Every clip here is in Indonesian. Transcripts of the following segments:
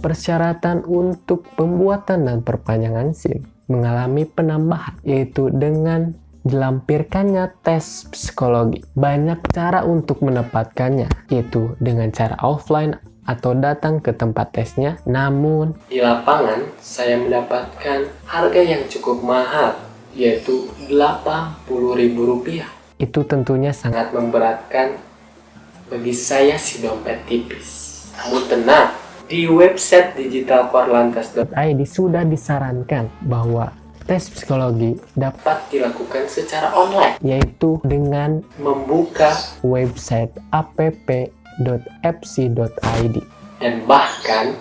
persyaratan untuk pembuatan dan perpanjangan SIM mengalami penambahan, yaitu dengan dilampirkannya tes psikologi. Banyak cara untuk mendapatkannya, yaitu dengan cara offline atau datang ke tempat tesnya. Namun, di lapangan saya mendapatkan harga yang cukup mahal, yaitu Rp80.000. Itu tentunya sangat memberatkan bagi saya si dompet tipis. Namun tenang, di website digitalkorlantas.id sudah disarankan bahwa tes psikologi dapat dilakukan secara online, yaitu dengan membuka website app.fc.id. Dan bahkan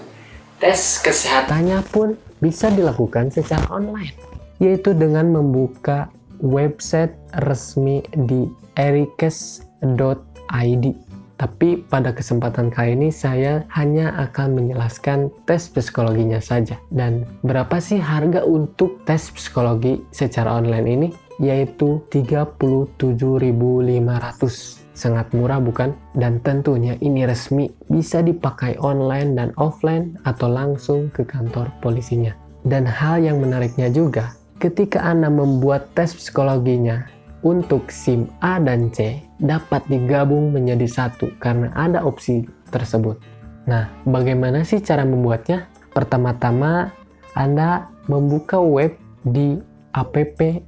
tes kesehatannya pun bisa dilakukan secara online, yaitu dengan membuka website resmi di erikes.id. Tapi pada kesempatan kali ini saya hanya akan menjelaskan tes psikologinya saja. Dan berapa sih harga untuk tes psikologi secara online ini? Yaitu Rp37.500. Sangat murah bukan? Dan tentunya ini resmi, bisa dipakai online dan offline atau langsung ke kantor polisinya. Dan hal yang menariknya juga, ketika Anda membuat tes psikologinya untuk SIM A dan C dapat digabung menjadi satu karena ada opsi tersebut. Nah, bagaimana sih cara membuatnya? Pertama-tama Anda membuka web di app.fc.id.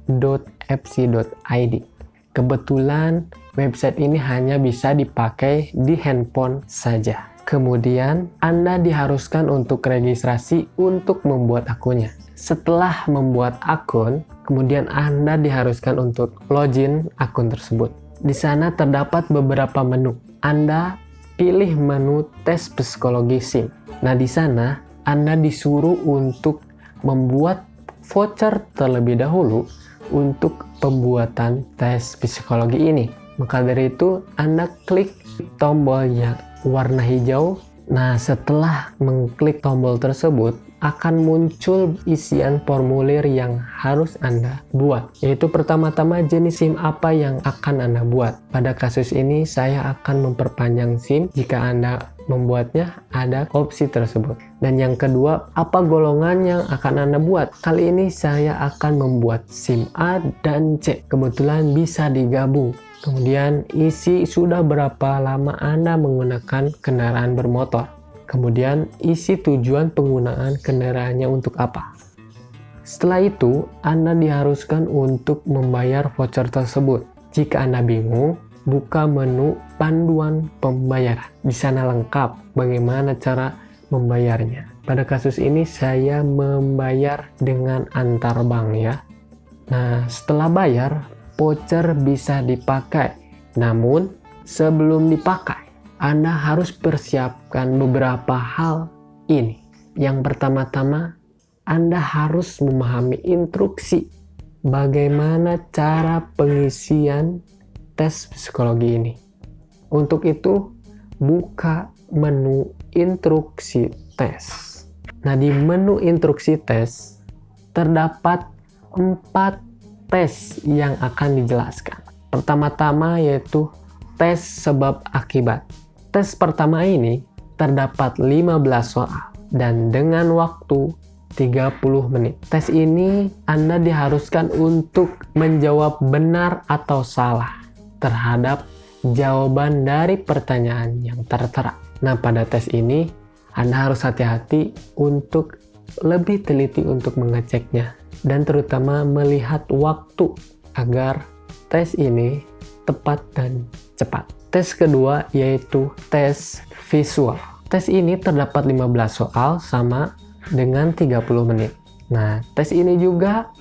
Kebetulan website ini hanya bisa dipakai di handphone saja. Kemudian Anda diharuskan untuk registrasi untuk membuat akunnya. Setelah membuat akun, kemudian Anda diharuskan untuk login akun tersebut. Di sana terdapat beberapa menu. Anda pilih menu tes psikologi SIM. Nah, di sana Anda disuruh untuk membuat voucher terlebih dahulu untuk pembuatan tes psikologi ini. Maka dari itu, Anda klik tombol yang warna hijau. Nah, setelah mengklik tombol tersebut, akan muncul isian formulir yang harus Anda buat. Yaitu pertama-tama jenis SIM apa yang akan Anda buat. Pada kasus ini, saya akan memperpanjang SIM. Jika Anda membuatnya, ada opsi tersebut. Dan yang kedua, apa golongan yang akan Anda buat. Kali ini saya akan membuat SIM A dan C. Kebetulan bisa digabung. Kemudian isi sudah berapa lama Anda menggunakan kendaraan bermotor. Kemudian isi tujuan penggunaan kendaraannya untuk apa. Setelah itu, Anda diharuskan untuk membayar voucher tersebut. Jika Anda bingung, buka menu panduan pembayaran. Di sana lengkap bagaimana cara membayarnya. Pada kasus ini saya membayar dengan antar bank ya. Nah, setelah bayar, voucher bisa dipakai. Namun, sebelum dipakai, Anda harus persiapkan beberapa hal ini. Yang pertama-tama, Anda harus memahami instruksi bagaimana cara pengisian tes psikologi ini. Untuk itu, buka menu instruksi tes. Nah, di menu instruksi tes, terdapat 4 tes yang akan dijelaskan. Pertama-tama yaitu tes sebab akibat. Tes pertama ini terdapat 15 soal dan dengan waktu 30 menit. Tes ini Anda diharuskan untuk menjawab benar atau salah terhadap jawaban dari pertanyaan yang tertera. Nah, pada tes ini Anda harus hati-hati untuk lebih teliti untuk mengeceknya dan terutama melihat waktu agar tes ini tepat dan cepat. Tes kedua yaitu tes visual. Tes ini terdapat 15 soal sama dengan 30 menit. Nah, tes ini juga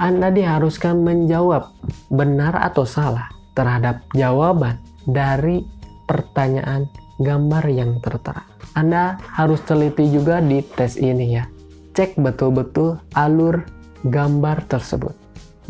Anda diharuskan menjawab benar atau salah terhadap jawaban dari pertanyaan gambar yang tertera. Anda harus teliti juga di tes ini ya. Cek betul-betul alur gambar tersebut.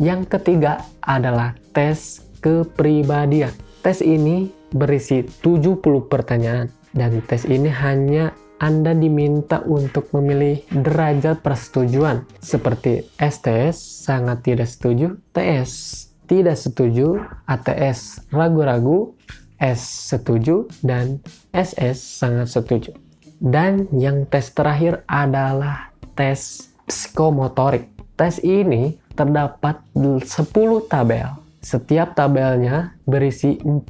Yang ketiga adalah tes kepribadian. Tes ini berisi 70 pertanyaan dan tes ini hanya Anda diminta untuk memilih derajat persetujuan seperti STS sangat tidak setuju, TS tidak setuju, ATS ragu-ragu, S setuju, dan SS sangat setuju. Dan yang tes terakhir adalah tes psikomotorik. Tes ini terdapat 10 tabel. Setiap tabelnya berisi 40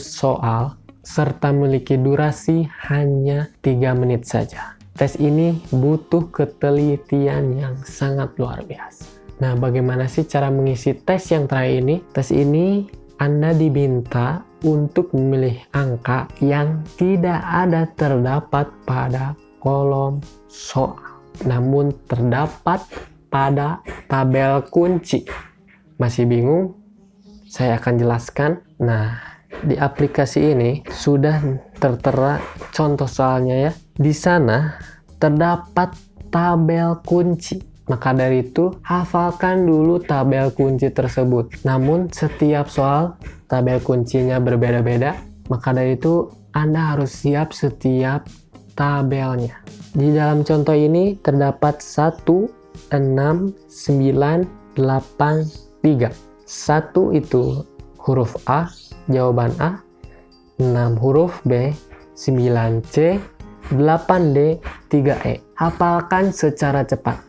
soal serta memiliki durasi hanya 3 menit saja. Tes ini butuh ketelitian yang sangat luar biasa. Nah, bagaimana sih cara mengisi tes yang terakhir ini? Tes ini Anda diminta untuk memilih angka yang tidak ada terdapat pada kolom soal, namun terdapat pada tabel kunci. Masih bingung? Saya akan jelaskan. Nah, di aplikasi ini sudah tertera contoh soalnya ya. Di sana terdapat tabel kunci. Maka dari itu, hafalkan dulu tabel kunci tersebut. Namun, setiap soal tabel kuncinya berbeda-beda. Maka dari itu, Anda harus siap setiap tabelnya. Di dalam contoh ini terdapat 1, 6, 9, 8, 3. 1 itu huruf A, jawaban A. 6 huruf B, 9 C, 8D, 3E. Hafalkan secara cepat.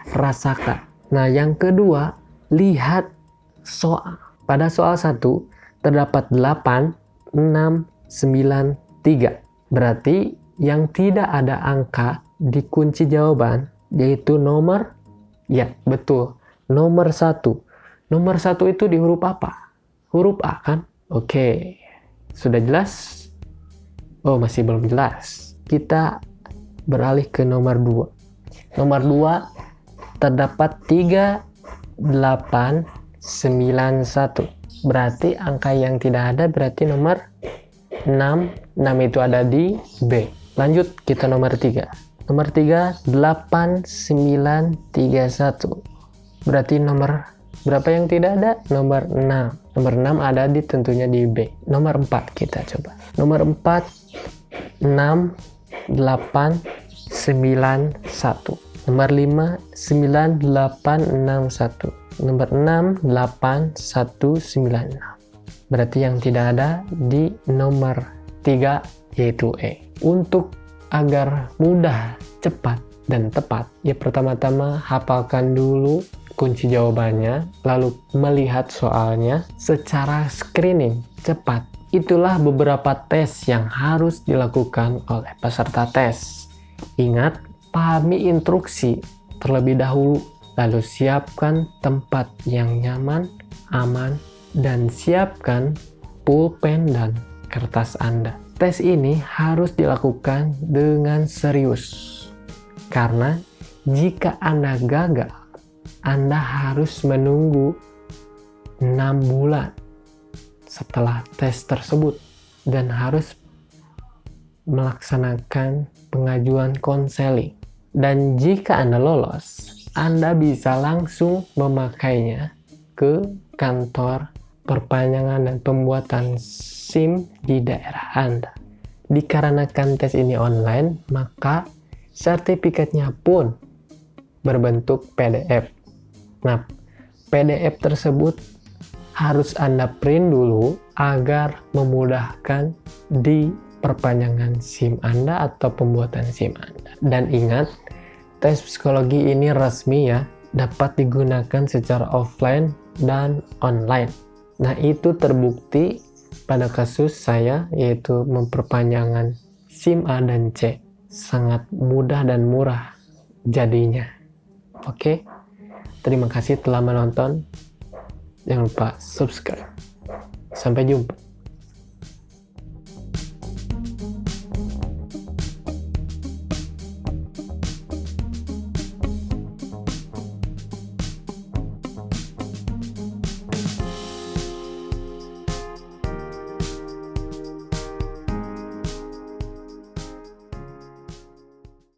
Rasakan. Nah, yang kedua, lihat soal. Pada soal 1 terdapat 8, 6, 9, 3. Berarti yang tidak ada angka di kunci jawaban yaitu nomor, ya betul, nomor 1. Nomor 1 itu di huruf apa? Huruf A kan? Oke, sudah jelas? Oh, masih belum jelas. Kita beralih ke nomor 2. Nomor 2 terdapat 3, 8, 9, 1. Berarti angka yang tidak ada berarti nomor 6. 6 itu ada di B. Lanjut, kita nomor 3. Nomor 3, 8, 9, 3, 1. Berarti nomor berapa yang tidak ada? Nomor 6. Nomor 6 ada tentunya di B. Nomor 4 kita coba. Nomor 4, 6, 8, 9, 1. Nomor 5, 9, 8, 6, 1. Nomor 6, 8, 1, 9, 6. Berarti yang tidak ada di nomor 3 yaitu E. Untuk agar mudah, cepat, dan tepat, ya pertama-tama hafalkan dulu kunci jawabannya, lalu melihat soalnya secara screening cepat. Itulah beberapa tes yang harus dilakukan oleh peserta tes. Ingat, pahami instruksi terlebih dahulu, lalu siapkan tempat yang nyaman, aman, dan siapkan pulpen dan kertas Anda. Tes ini harus dilakukan dengan serius, karena jika Anda gagal, Anda harus menunggu 6 bulan setelah tes tersebut dan harus melaksanakan pengajuan konseling. Dan jika Anda lolos, Anda bisa langsung memakainya ke kantor perpanjangan dan pembuatan SIM di daerah Anda. Dikarenakan tes ini online, maka sertifikatnya pun berbentuk PDF. Nah, PDF tersebut harus Anda print dulu agar memudahkan di perpanjangan SIM Anda atau pembuatan SIM Anda. Dan ingat, tes psikologi ini resmi ya, dapat digunakan secara offline dan online. Nah, itu terbukti pada kasus saya, yaitu memperpanjangan SIM A dan C. Sangat mudah dan murah jadinya. Oke, terima kasih telah menonton. Jangan lupa subscribe. Sampai jumpa.